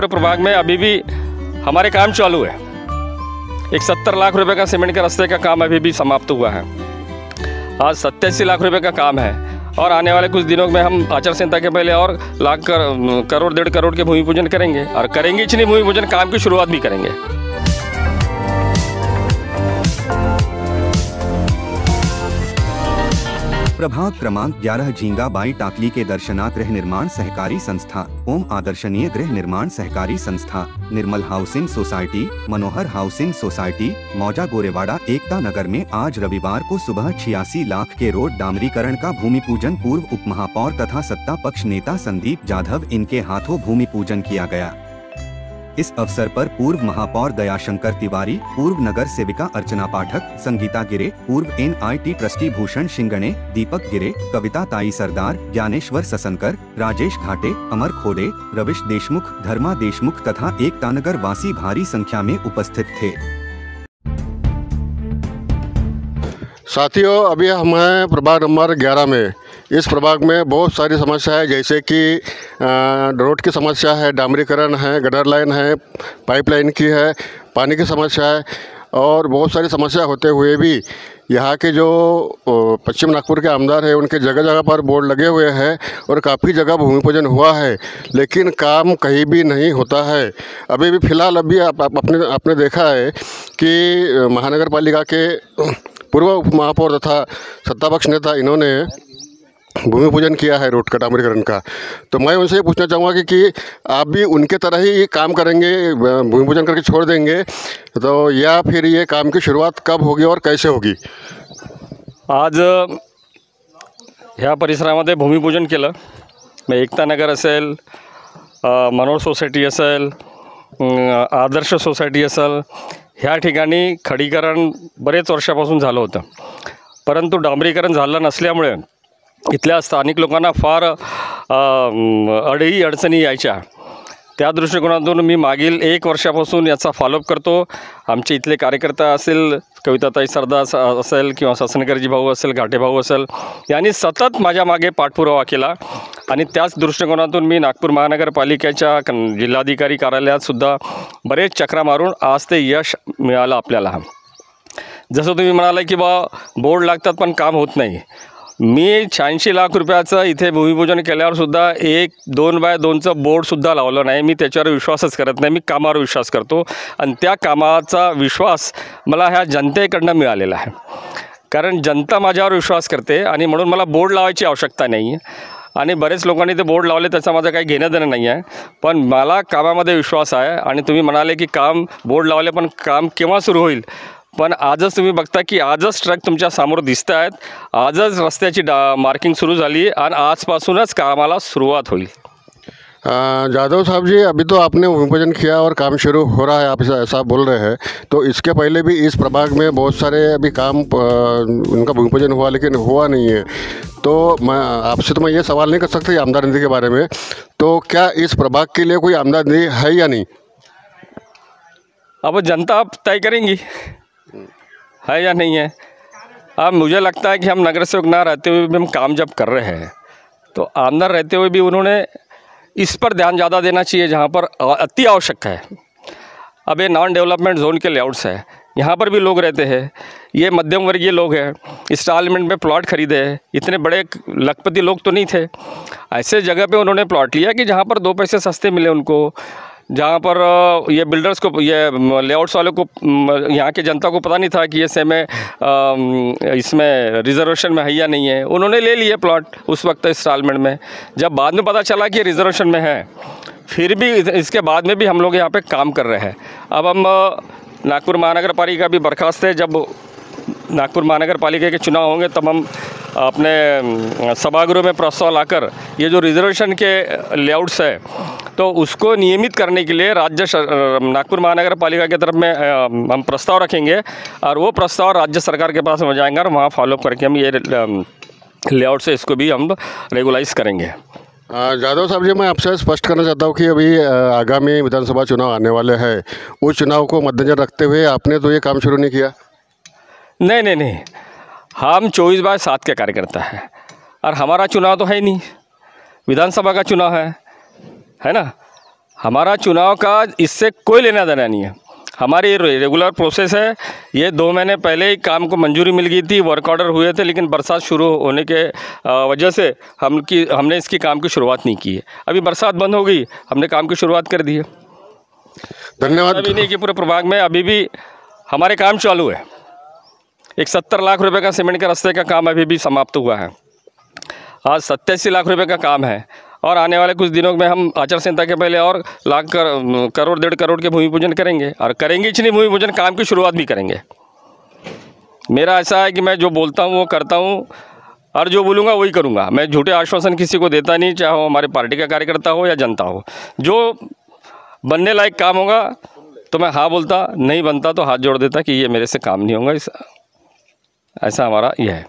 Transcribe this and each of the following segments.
हमारे प्रभाग में अभी भी हमारे काम चालू है। एक 70 लाख रुपए का सीमेंट के रास्ते का काम अभी भी समाप्त हुआ है। आज 87 लाख रुपए का काम है और आने वाले कुछ दिनों में हम आचार संहिता के पहले और करोड़ 1.5 करोड़ के भूमि पूजन करेंगे और करेंगे इतनी भूमि पूजन काम की शुरुआत भी करेंगे। प्रभाग क्रमांक 11 झींगाबाई टाकली के दर्शना गृह निर्माण सहकारी संस्था, ओम आदर्शनीय गृह निर्माण सहकारी संस्था, निर्मल हाउसिंग सोसाइटी, मनोहर हाउसिंग सोसाइटी, मौजा गोरेवाड़ा एकता नगर में आज रविवार को सुबह 86 लाख के रोड डामरीकरण का भूमि पूजन पूर्व उप महापौर तथा सत्ता पक्ष नेता संदीप जाधव इनके हाथों भूमि पूजन किया गया। इस अवसर पर पूर्व महापौर दयाशंकर तिवारी, पूर्व नगर सेविका अर्चना पाठक, संगीता गिरे, पूर्व NIT ट्रस्टी भूषण शिंगणे, दीपक गिरे, कविता ताई सरदार, ज्ञानेश्वर ससनकर, राजेश घाटे, अमर खोड़े, रविश देशमुख, धर्मा देशमुख तथा एकता नगर वासी भारी संख्या में उपस्थित थे। साथियों, अभी हम हैं प्रभाग नंबर 11 में। इस प्रभाग में बहुत सारी समस्या है, जैसे कि रोड की समस्या है, डामरीकरण है, गटर लाइन है, पाइपलाइन की है, पानी की समस्या है और बहुत सारी समस्या होते हुए भी यहाँ के जो पश्चिम नागपुर के आमदार हैं उनके जगह जगह पर बोर्ड लगे हुए हैं और काफ़ी जगह भूमि पूजन हुआ है, लेकिन काम कहीं भी नहीं होता है। अभी भी फ़िलहाल अभी आपने देखा है कि महानगर पालिका के पूर्व उप महापौर तथा सत्तापक्ष नेता इन्होंने भूमि पूजन किया है रोड का डामरीकरण का। तो मैं उनसे पूछना चाहूँगा कि आप भी उनके तरह ही काम करेंगे, भूमि पूजन करके छोड़ देंगे तो, या फिर ये काम की शुरुआत कब होगी और कैसे होगी? आज ह्या परिसरामध्ये भूमिपूजन केलं। मग एकता नगर असेल, मनोहर सोसायटी असेल, आदर्श सोसायटी असेल, ह्या ठिकाणी खडीकरण बरेच वर्षापासून झालं होतं, परंतु डांबरीकरण झालं नसल्यामुळे इथल्या स्थानिक लोकांना फार अडचणी यायच्या। त्या दृष्टिकोनातून मी मागील 1 वर्षापासून याचा फॉलोअप करतो। आमचे इथले कार्यकर्ता असेल, कविताताई सरदार असेल किंवा ससनकरजी भाऊ असेल, घाटे भाऊ असेल, यांनी सतत माझ्या मागे पाठपुरावा केला आणि त्याच दृष्टिकोनातून मी नागपूर महानगरपालिकेच्या जिल्हाधिकारी कार्यालयातसुद्धा बरेच चक्रा मारून आज ते यश मिळालं आपल्याला। जसं तुम्ही म्हणाले की बोर्ड लागतात पण काम होत नाही। मी 86 लाख रुपयाचं इथे भूमिपूजन केल्यावरसुद्धा 1-2x2चं बोर्डसुद्धा लावलं नाही। मी त्याच्यावर विश्वासच करत नाही, मी कामावर विश्वास करतो आणि त्या कामाचा विश्वास मला ह्या जनतेकडनं मिळालेला आहे, कारण जनता माझ्यावर विश्वास करते आणि म्हणून मला बोर्ड लावायची आवश्यकता नाही आहे। आणि बरेच लोकांनी ते बोर्ड लावले, त्याचा माझं काही घेणं देणं नाही आहे, पण मला कामामध्ये विश्वास आहे। आणि तुम्ही म्हणाले की बोर्ड लावले पण काम केव्हा सुरू होईल, पण आजच तुम्ही बघता की आजच ट्रक तुमच्या समोर दिसत आहेत, आजच रस्त्याची मार्किंग सुरू झाली आणि आजपासूनच कामाला सुरुवात होईल। जाधव साहब जी, अभी तो आपने भूमि पूजन किया और काम शुरू हो रहा है, आप ऐसा बोल रहे हैं, तो इसके पहले भी इस प्रभाग में बहुत सारे अभी काम उनका भूमि पूजन हुआ लेकिन हुआ नहीं है। तो मैं ये सवाल नहीं कर सकता कि आमदार निधि के बारे में, तो क्या इस प्रभाग के लिए कोई आमदार निधि है या नहीं? अब जनता तय करेंगी है या नहीं है। अब मुझे लगता है कि हम नगर सेवक ना रहते हुए भी हम काम जब कर रहे हैं तो आमदार रहते हुए भी उन्होंने इस पर ध्यान ज़्यादा देना चाहिए जहाँ पर अति आवश्यक है। अब ये नॉन डेवलपमेंट जोन के लेआउट्स है, यहाँ पर भी लोग रहते हैं, ये मध्यम वर्गीय लोग हैं, इंस्टॉलमेंट में प्लॉट खरीदे हैं, इतने बड़े लखपति लोग तो नहीं थे। ऐसे जगह पे उन्होंने प्लॉट लिया कि जहाँ पर 2 पैसे सस्ते मिले उनको, जहाँ पर ये बिल्डर्स को, ये लेआउट्स वाले को, यहाँ के जनता को पता नहीं था कि ये इसमें रिजर्वेशन में है या नहीं है। उन्होंने ले लिए प्लॉट उस वक्त इंस्टॉलमेंट में। जब बाद में पता चला कि रिजर्वेशन में है, फिर भी इसके बाद में भी हम लोग यहाँ पे काम कर रहे हैं। अब हम नागपुर महानगर पालिका भी बर्खास्त है। जब नागपुर महानगर पालिका के चुनाव होंगे तब हम अपने सभागृह में प्रस्ताव लाकर ये जो रिजर्वेशन के लेआउट्स है तो उसको नियमित करने के लिए नागपुर महानगर पालिका की तरफ में हम प्रस्ताव रखेंगे और वो प्रस्ताव राज्य सरकार के पास हो जाएंगे और वहाँ फॉलोअप करके हम ये लेआउट से इसको भी हम रेगुलाइज करेंगे। जाधव साहब जी, मैं आपसे स्पष्ट करना चाहता हूँ कि अभी आगामी विधानसभा चुनाव आने वाले हैं, उस चुनाव को मद्देनजर रखते हुए आपने तो ये काम शुरू नहीं किया? नहीं, हम 24/7 के कार्यकर्ता हैं और हमारा चुनाव तो है नहीं, विधानसभा का चुनाव है ना। हमारा चुनाव का इससे कोई लेना देना नहीं है। हमारी रेगुलर प्रोसेस है। ये 2 महीने पहले ही काम को मंजूरी मिल गई थी, वर्क ऑर्डर हुए थे, लेकिन बरसात शुरू होने के वजह से हमने इसकी काम की शुरुआत नहीं की है। अभी बरसात बंद हो गई, हमने काम की शुरुआत कर दी है। धन्यवाद। अभी नहीं कि पूरे प्रभाग में अभी भी हमारे काम चालू है। एक 70 लाख रुपए का सीमेंट के रास्ते का काम अभी भी समाप्त हुआ है। आज 87 लाख रुपए का काम है और आने वाले कुछ दिनों में हम आचार संहिता के पहले और करोड़ 1.5 करोड़ के भूमि पूजन करेंगे और करेंगे इतनी भूमि पूजन, काम की शुरुआत भी करेंगे। मेरा ऐसा है कि मैं जो बोलता हूँ वो करता हूँ और जो बोलूँगा वही करूँगा। मैं झूठे आश्वासन किसी को देता नहीं, चाहे वो हमारे पार्टी का कार्यकर्ता हो या जनता हो। जो बनने लायक काम होगा तो मैं हाँ बोलता, नहीं बनता तो हाथ जोड़ देता कि ये मेरे से काम नहीं होगा। ऐसा हमारा यह है।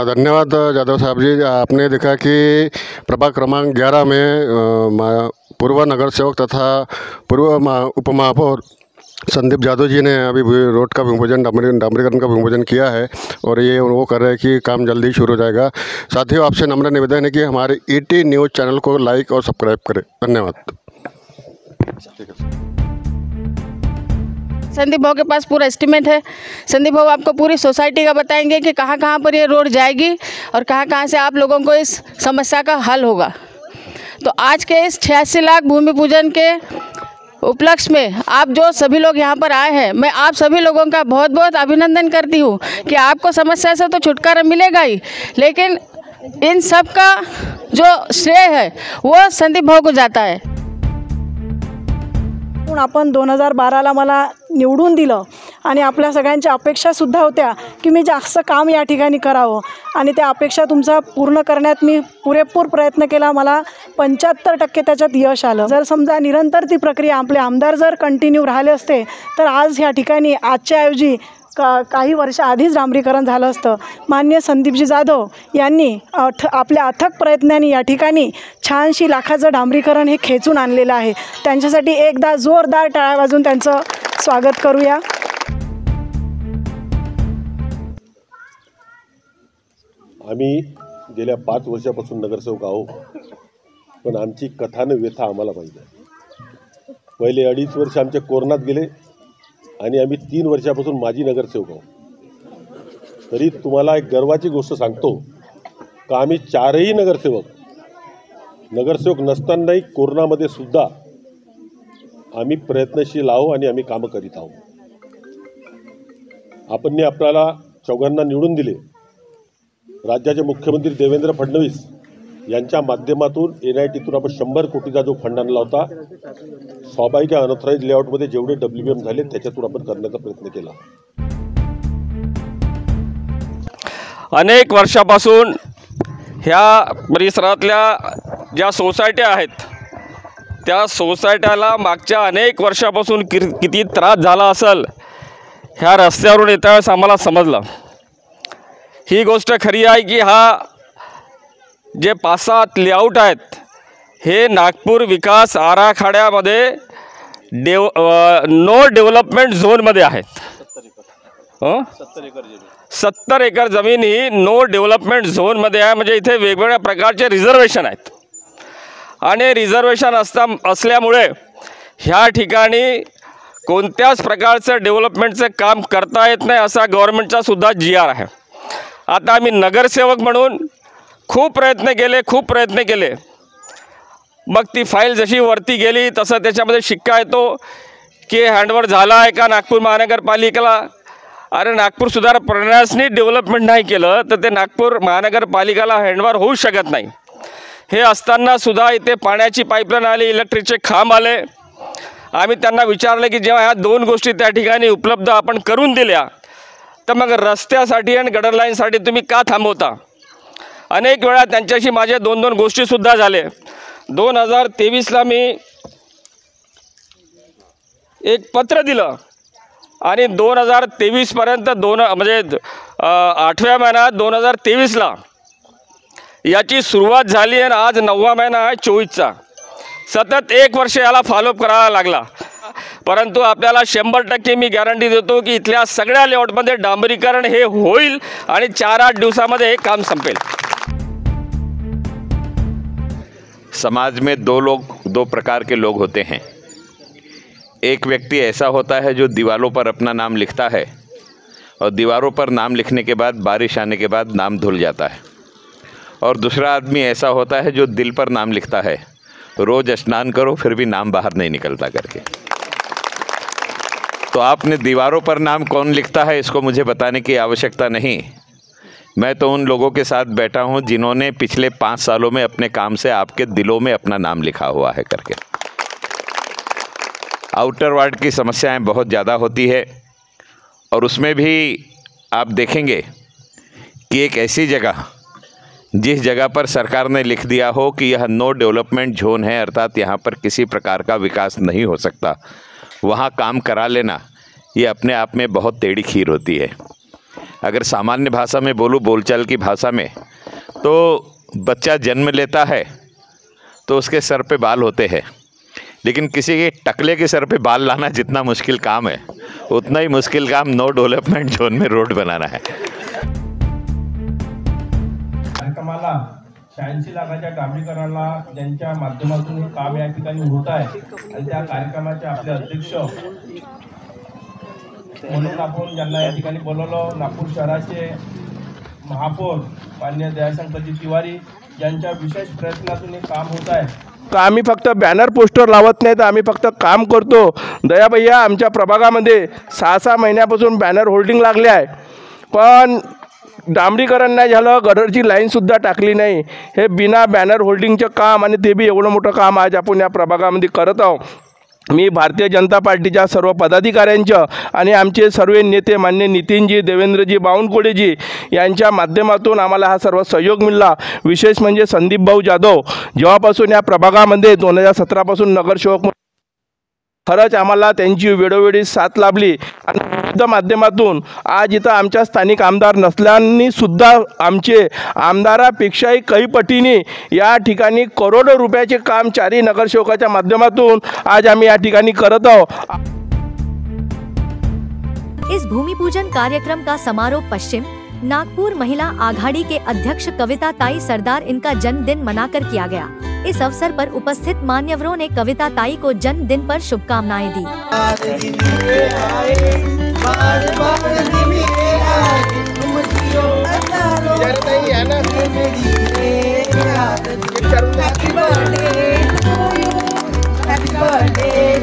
धन्यवाद जादव साहब जी। आपने देखा कि प्रभाग क्रमांक 11 में पूर्व नगर सेवक तथा पूर्व उप महापौर संदीप यादव जी ने अभी रोड का भूमि पूजन, डामरीकरण का भूमि पूजन किया है और ये वो कर रहे हैं कि काम जल्दी शुरू हो जाएगा। साथियों, आपसे नम्र निवेदन है कि हमारे ET न्यूज़ चैनल को लाइक और सब्सक्राइब करें। धन्यवाद। संदीप भाऊ के पास पूरा एस्टीमेट है। संदीप भाऊ आपको पूरी सोसाइटी का बताएंगे कि कहाँ कहाँ पर ये रोड जाएगी और कहाँ कहाँ से आप लोगों को इस समस्या का हल होगा। तो आज के इस 86 लाख भूमि पूजन के उपलक्ष्य में आप जो सभी लोग यहाँ पर आए हैं, मैं आप सभी लोगों का बहुत बहुत अभिनंदन करती हूँ कि आपको समस्या से तो छुटकारा मिलेगा ही, लेकिन इन सब का जो श्रेय है वो संदीप भाऊ को जाता है। आपण 2012ला मला निवडून दिलं आणि आपल्या सगळ्यांच्या अपेक्षासुद्धा होत्या की मी जास्त काम या ठिकाणी करावं आणि त्या अपेक्षा तुमचा पूर्ण करण्यात मी पुरेपूर प्रयत्न केला। मला 75% त्याच्यात यश आलं। जर समजा निरंतर ती प्रक्रिया आपले आमदार जर कंटिन्यू राहिले असते तर आज ह्या ठिकाणी आजच्या ऐवजी काही वर्ष आधीच डांबरीकरण झालं असतं। माननीय संदीपजी जाधव यांनी आपल्या अथक प्रयत्नांनी या ठिकाणी 86 लाखाचं डांबरीकरण हे खेचून आणलेलं आहे। त्यांच्यासाठी एकदा जोरदार टाळ्या वाजवून त्यांचं स्वागत करूया। आम्ही गेल्या 5 वर्षापासून नगरसेवक आहोत, पण आमची कथा न व्यथा आम्हाला माहीत आहे। पहिले 2.5 वर्ष आमचे कोरोनात गेले आणि आम्ही 3 वर्षापासून माजी नगरसेवक आहोत। तरी तुम्हाला एक गर्वाची गोष्ट सांगतो का आम्ही 4ही नगरसेवक नसतानाही कोरोनामध्ये सुद्धा आम्ही प्रयत्नशील आहोत आणि आम्ही कामं करीत आहोत। आपण आपल्याला चौघांना निवडून दिले। राज्याचे मुख्यमंत्री देवेंद्र फडणवीस यांच्या माध्यमातून NITतून आपण 100 कोटीचा जो फंड आणला होता, स्वाभाविक अनऑथराइज लेआउटमध्ये जेवढे WM झाले त्याच्यातून आपण करण्याचा प्रयत्न केला। अनेक वर्षापासून ह्या परिसरातल्या ज्या सोसायट्या आहेत त्या सोसायट्याला मागच्या अनेक वर्षापासून किती त्रास झाला असेल ह्या रस्त्यावरून येतावेळेस आम्हाला समजलं। ही गोष्ट खरी आहे की हा जे 5-7 लेआउट आहेत हे नागपूर विकास आराखड्यामध्ये नो डेव्हलपमेंट झोनमध्ये आहेत। 70 एकर जमीन ही नो डेव्हलपमेंट झोनमध्ये आहे। म्हणजे इथे वेगवेगळ्या प्रकारचे रिझर्वेशन आहेत आणि रिझर्वेशन असल्यामुळे ह्या ठिकाणी कोणत्याच प्रकारचं डेव्हलपमेंटचं काम करता येत नाही असा गव्हर्नमेंटचा सुद्धा GR आहे। आता आम्ही नगरसेवक म्हणून खूप प्रयत्न केले। मग ती फाईल जशी वरती गेली तसं त्याच्यामध्ये शिक्का येतो की हँडओव्हर झाला आहे का नागपूर महानगरपालिकेला। अरे नागपूर सुधार प्रन्यासनी डेव्हलपमेंट नाही केलं तर ते नागपूर महानगरपालिकेला हँडओव्हर होऊ शकत नाही। हे असताना सुद्धा इथे पाण्याची पाईपलाईन आली, इलेक्ट्रिकचे खांब आले। आम्ही त्यांना विचारले की जेव्हा ह्या 2 गोष्टी त्या ठिकाणी उपलब्ध आपण करून दिल्या तर मग रस्त्यासाठी आणि गटर लाईनसाठी तुम्ही का थांबवता। अनेक वेळा त्यांच्याशी माझे 2 गोष्टीसुद्धा झाले। 2023ला मी एक पत्र दिलं आणि 2023पर्यंत म्हणजे 8व्या महिन्यात 2023ला याची सुरुवात झाली आणि आज 9वा महिना आहे 24चा। सतत 1 वर्ष याला फॉलोअप करावा लागला, परंतु आपल्याला 100% मी गॅरंटी देतो की इथल्या सगळ्या लेआउटमध्ये डांबरीकरण हे होईल आणि 4-8 दिवसामध्ये हे काम संपेल। समाज में दो प्रकार के लोग होते हैं। एक व्यक्ति ऐसा होता है जो दीवारों पर अपना नाम लिखता है और दीवारों पर नाम लिखने के बाद बारिश आने के बाद नाम धुल जाता है। और दूसरा आदमी ऐसा होता है जो दिल पर नाम लिखता है, रोज़ स्नान करो फिर भी नाम बाहर नहीं निकलता करके। तो आपने दीवारों पर नाम कौन लिखता है इसको मुझे बताने की आवश्यकता नहीं। मैं तो उन लोगों के साथ बैठा हूं जिन्होंने पिछले 5 सालों में अपने काम से आपके दिलों में अपना नाम लिखा हुआ है करके। आउटर वार्ड की समस्याएं बहुत ज़्यादा होती है और उसमें भी आप देखेंगे कि एक ऐसी जगह जिस जगह पर सरकार ने लिख दिया हो कि यह नो डेवलपमेंट जोन है, अर्थात यहाँ पर किसी प्रकार का विकास नहीं हो सकता, वहाँ काम करा लेना ये अपने आप में बहुत टेढ़ी खीर होती है। अगर सामान्य भाषा में बोलूँ, बोलचाल की भाषा में, तो बच्चा जन्म लेता है तो उसके सर पे बाल होते हैं, लेकिन किसी के टकले के सर पे बाल लाना जितना मुश्किल काम है उतना ही मुश्किल काम नो डेवलपमेंट जोन में रोड बनाना है। कार्यक्रमाला 86 लाखाच्या डांबरीकरणाला ज्यांच्या माध्यमातून हे काम या ठिकाणी होत आहे आणि त्या कार्यक्रमाचे आपले अध्यक्ष म्हणून आपण ज्यांना या ठिकाणी बोलवलं, नागपूर शहराचे महापौर माननीय दयाशंकरजी तिवारी यांच्या विशेष प्रयत्नातून हे काम होत आहे। तर आम्ही फक्त बॅनर पोस्टर लावत नाही, तर आम्ही फक्त काम करतो। दयाभैया आमच्या प्रभागामध्ये 6-6 महिन्यापासून बॅनर होल्डिंग लागले आहे, पण डांबरीकरण नाही झालं, गडरची लाईनसुद्धा टाकली नाही। हे बिना बॅनर होल्डिंगचं काम आणि ते बी एवढं मोठं काम आज आपण या प्रभागामध्ये करत आहोत। मी भारतीय जनता पार्टीच्या सर्व पदाधिकाऱ्यांचं आणि आमचे सर्व नेते मान्य नितीनजी, देवेंद्रजी, बावनकुळेजी यांच्या माध्यमातून आम्हाला हा सर्व सहयोग मिळाला। विशेष म्हणजे संदीप भाऊ जाधव जेव्हापासून या प्रभागामध्ये 2017 पासून नगरसेवक, खरंच आम्हाला त्यांची वेळोवेळी साथ लाभली आणि विविध माध्यमातून आज इथं आमच्या स्थानिक आमदार नसल्याने सुद्धा आमचे आमदारापेक्षाही काही पटीने या ठिकाणी करोडो रुपयाचे काम 4 नगरसेवकाच्या माध्यमातून आज आम्ही या ठिकाणी करत आहोत। इस भूमि पूजन कार्यक्रम का समारोह पश्चिम नागपुर महिला आघाड़ी के अध्यक्ष कविता ताई सरदार इनका जन्मदिन मनाकर किया गया। इस अवसर पर उपस्थित मान्यवरों ने कविता ताई को जन्मदिन पर शुभकामनाएं दी। Happy birthday